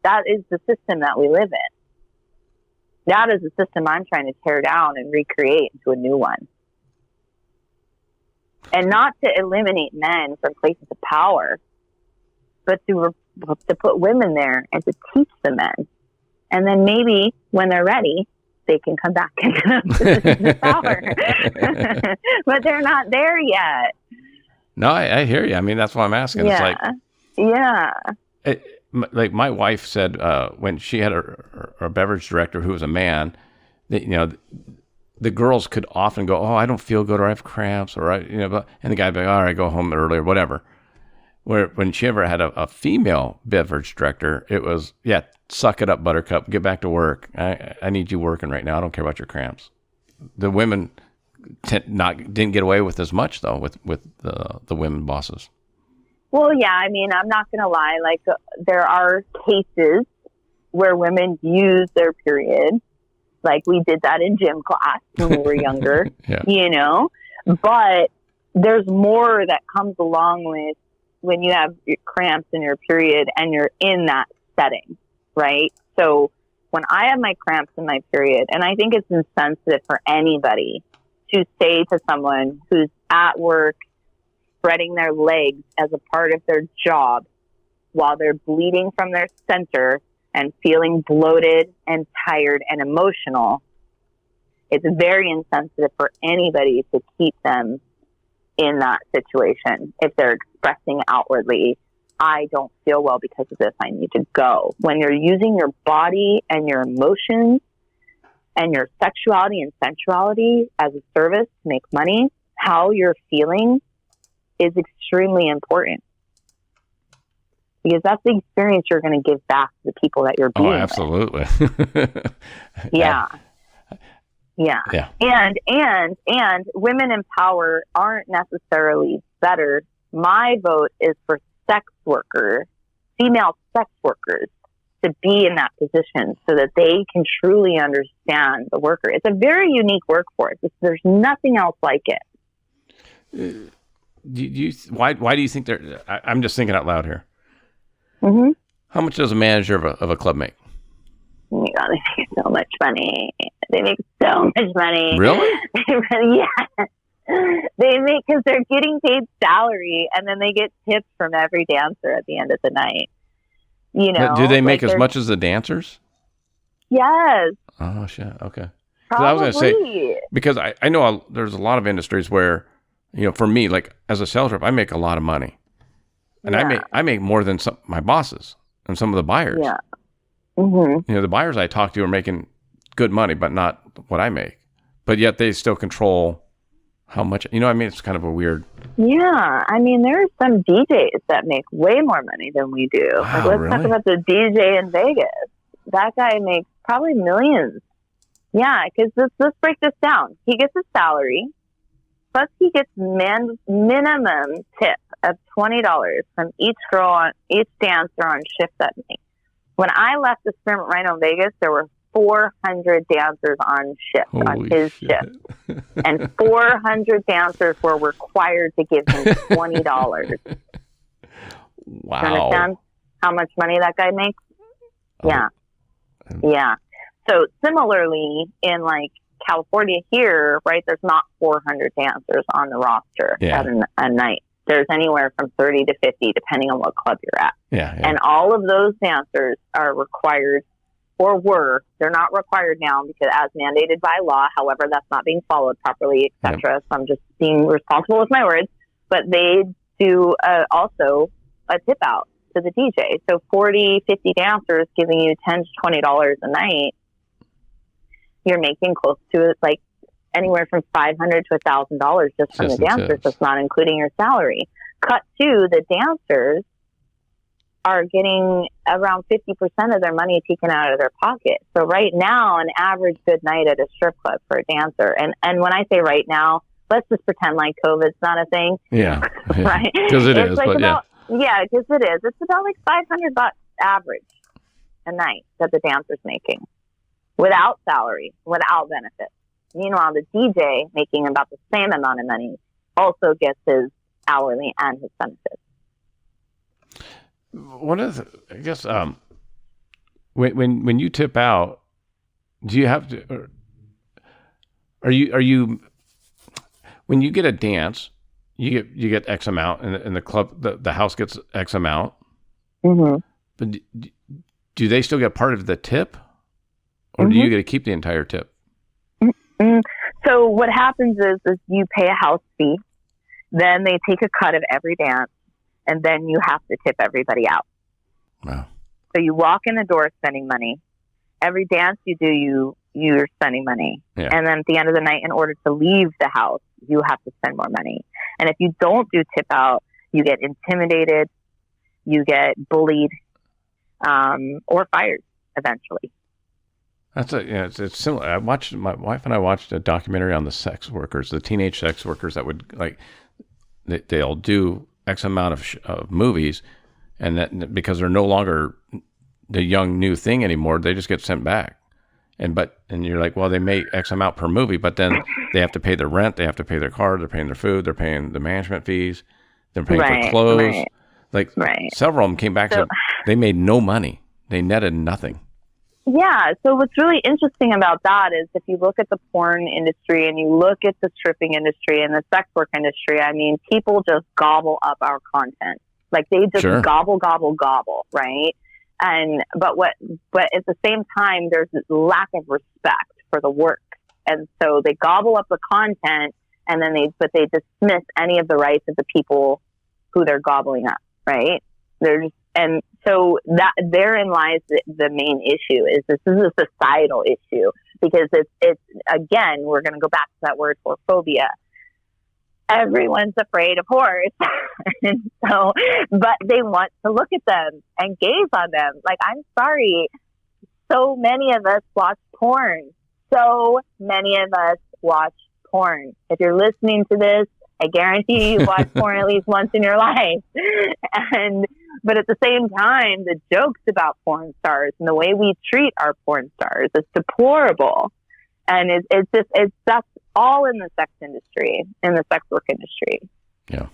That is the system that we live in. That is the system I'm trying to tear down and recreate into a new one. And not to eliminate men from places of power, but to put women there and to teach the men. And then maybe when they're ready, they can come back into positions of power. But they're not there yet. No, I hear you. I mean, that's why I'm asking. Yeah. It's like, like my wife said when she had a beverage director who was a man, that, the girls could often go, oh, I don't feel good, or I have cramps, or and the guy would be like, all right, go home early or whatever. Where when she ever had a female beverage director, it was, suck it up, Buttercup, get back to work. I need you working right now. I don't care about your cramps. The women didn't get away with as much though with the women bosses. Well, yeah, I mean, I'm not going to lie. Like, there are cases where women use their period. Like, we did that in gym class when we were younger, But there's more that comes along with when you have your cramps in your period and you're in that setting, right? So when I have my cramps in my period, and I think it's insensitive for anybody to say to someone who's at work, spreading their legs as a part of their job while they're bleeding from their center and feeling bloated and tired and emotional. It's very insensitive for anybody to keep them in that situation. If they're expressing outwardly, I don't feel well because of this, I need to go. When you're using your body and your emotions and your sexuality and sensuality as a service to make money, how you're feeling is extremely important, because that's the experience you're going to give back to the people that you're being with. Absolutely. Yeah. And women in power aren't necessarily better. My vote is for female sex workers, to be in that position so that they can truly understand the worker. It's a very unique workforce. There's nothing else like it. Why do you think I'm just thinking out loud here. Mm-hmm. How much does a manager of a club make? Oh my God, they make so much money. They make so much money. Really? Yeah. They make, because they're getting paid salary, and then they get tips from every dancer at the end of the night. You know, but do they make as much as the dancers? Yes. Oh shit. Okay. Probably. I was going to say, because I know there's a lot of industries where, you know, for me, like as a sales rep, I make a lot of money, and I make more than my bosses and some of the buyers. Yeah. Mm-hmm. You know, the buyers I talk to are making good money, but not what I make. But yet they still control how much. You know, I mean, it's kind of a weird. Yeah, I mean, there are some DJs that make way more money than we do. Wow, like, let's talk about the DJ in Vegas. That guy makes probably millions. Yeah, because let's break this down. He gets a salary, plus he gets minimum tip of $20 from each dancer on shift that night. When I left Experiment Rhino in Vegas, there were 400 dancers on shift, on his shift. And 400 dancers were required to give him $20. Wow. You understand how much money that guy makes? Yeah. Yeah. So similarly, in like California here, right, there's not 400 dancers on the roster at a night. There's anywhere from 30 to 50, depending on what club you're at. Yeah. And all of those dancers are required, or were, they're not required now because as mandated by law, however, that's not being followed properly, etc. So I'm just being responsible with my words. But they do also a tip out to the DJ. So 40, 50 dancers giving you $10 to $20 a night, you're making close to like anywhere from $500 to $1,000 just from the dancers. That's not including your salary. Cut to the dancers are getting around 50% of their money taken out of their pocket. So right now, an average good night at a strip club for a dancer, and when I say right now, let's just pretend like COVID's not a thing. Yeah. Right? Because it is, like but about, yeah, because it is. It's about like $500 average a night that the dancer's making without salary, without benefits. Meanwhile, the DJ making about the same amount of money also gets his hourly and his benefits. One of the, I guess, when you tip out, do you have to, or are you when you get a dance, you get X amount, and the club, the house gets X amount. Mm-hmm. But do they still get part of the tip, or do you get to keep the entire tip? Mm-hmm. So what happens is you pay a house fee, then they take a cut of every dance, and then you have to tip everybody out. Wow. So you walk in the door spending money. Every dance you do, you're spending money. Yeah. And then at the end of the night, in order to leave the house, you have to spend more money. And if you don't do tip out, you get intimidated, you get bullied, or fired eventually. That's it's similar. My wife and I watched a documentary on the sex workers, the teenage sex workers that would like, they'll do X amount of movies, and that because they're no longer the young new thing anymore, they just get sent back. And you're like, well, they make X amount per movie, but then they have to pay their rent, they have to pay their car, they're paying their food, they're paying the management fees, they're paying for clothes. Several of them came back, so they made no money. They netted nothing. Yeah. So what's really interesting about that is if you look at the porn industry and you look at the stripping industry and the sex work industry, I mean, people just gobble up our content. Like they just gobble, right? But at the same time, there's this lack of respect for the work. And so they gobble up the content and then they dismiss any of the rights of the people who they're gobbling up, right? And so that therein lies the main issue is this is a societal issue because it's again, we're going to go back to that word for phobia. Everyone's afraid of whores. And so, but they want to look at them and gaze on them. Like, I'm sorry. So many of us watch porn. If you're listening to this, I guarantee you watch porn at least once in your life. But at the same time, the jokes about porn stars and the way we treat our porn stars is deplorable. And that's all in the sex industry, in the sex work industry. Yeah.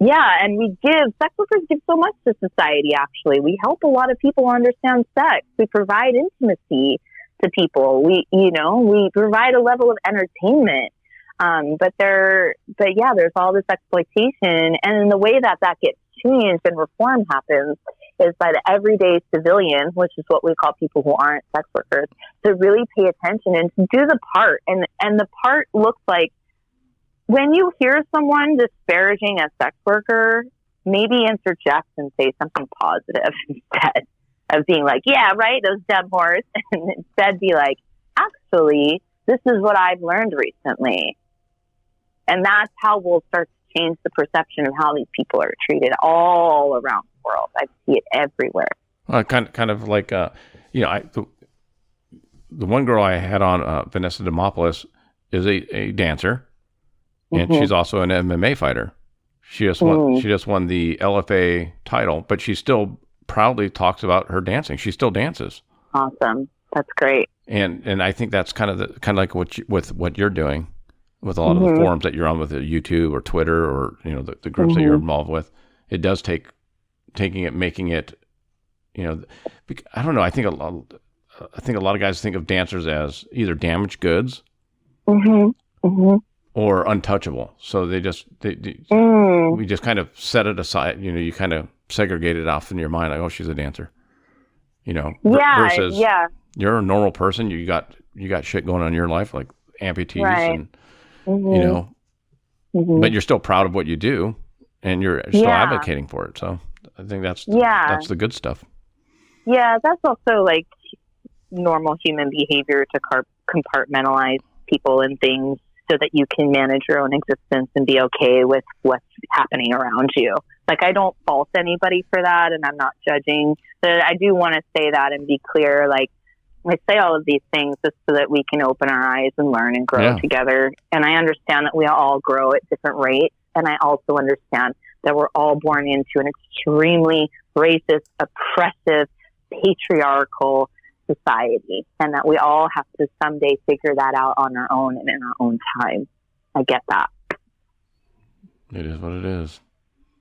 Yeah, and sex workers give so much to society, actually. We help a lot of people understand sex. We provide intimacy to people. We provide a level of entertainment. But there's all this exploitation. And the way that gets changed and reform happens is by the everyday civilian, which is what we call people who aren't sex workers, to really pay attention and to do the part. And the part looks like, when you hear someone disparaging a sex worker, maybe interject and say something positive instead of being like, yeah, right, those dumb whores. And instead be like, actually, this is what I've learned recently. And that's how we'll start to change the perception of how these people are treated all around the world. I see it everywhere. Well, kind of like, the one girl I had on, Vanessa Demopoulos, is a dancer, and she's also an MMA fighter. She just won the LFA title, but she still proudly talks about her dancing. She still dances. Awesome. That's great. And I think that's kind of like what you're doing with a lot of the forums that you're on with YouTube or Twitter or the groups that you're involved with. It does making it. I don't know. I think a lot of guys think of dancers as either damaged goods or untouchable. So we just kind of set it aside. You kind of segregate it off in your mind, like, oh, she's a dancer. Versus you're a normal person. You got shit going on in your life, like amputees, right. And but you're still proud of what you do, and you're still advocating for it. So I think that's the good stuff. Yeah, that's also like normal human behavior to compartmentalize people and things so that you can manage your own existence and be okay with what's happening around you. Like, I don't fault anybody for that, and I'm not judging. But I do want to say that and be clear. Like, I say all of these things just so that we can open our eyes and learn and grow together. And I understand that we all grow at different rates. And I also understand that we're all born into an extremely racist, oppressive, patriarchal society, and that we all have to someday figure that out on our own and in our own time. I get that. It is what it is.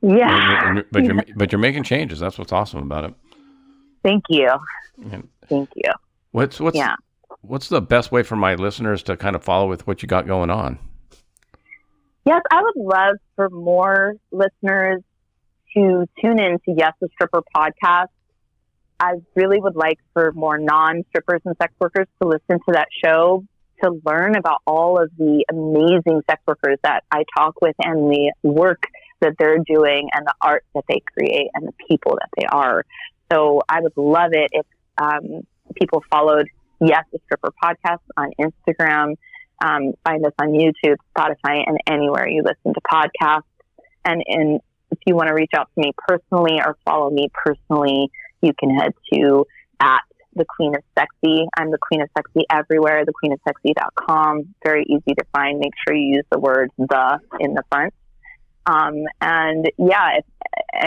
Yeah. But you're making changes. That's what's awesome about it. Thank you. Thank you. What's the best way for my listeners to kind of follow with what you got going on? Yes, I would love for more listeners to tune in to Yes, the Stripper podcast. I really would like for more non-strippers and sex workers to listen to that show, to learn about all of the amazing sex workers that I talk with and the work that they're doing and the art that they create and the people that they are. So I would love it if people followed Yes, the Stripper podcast on Instagram. Find us on YouTube, Spotify, and anywhere you listen to podcasts. And if you want to reach out to me personally or follow me personally, you can head to @the Queen of Sexy. I'm the Queen of Sexy everywhere, thequeenofsexy.com. Very easy to find. Make sure you use the word "the" in the front. And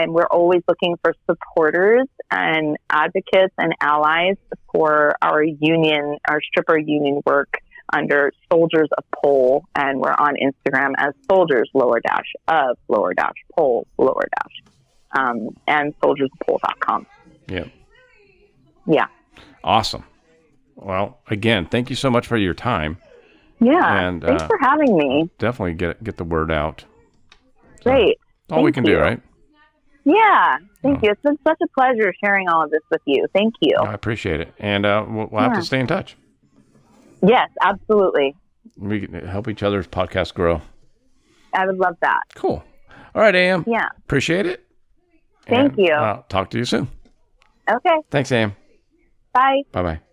we're always looking for supporters and advocates and allies for our union, our stripper union work under Soldiers of Pole. And we're on Instagram as Soldiers _of_pole_ and soldiersofpole.com. Yeah. Yeah. Awesome. Well, again, thank you so much for your time. Yeah. And thanks for having me. Definitely get the word out. Great. All we can do, right? Yeah. Thank you. It's been such a pleasure sharing all of this with you. Thank you. I appreciate it. And we'll have to stay in touch. Yes, absolutely. We can help each other's podcast grow. I would love that. Cool. All right, AM. Yeah. Appreciate it. Thank you. I'll talk to you soon. Okay. Thanks, AM. Bye. Bye-bye.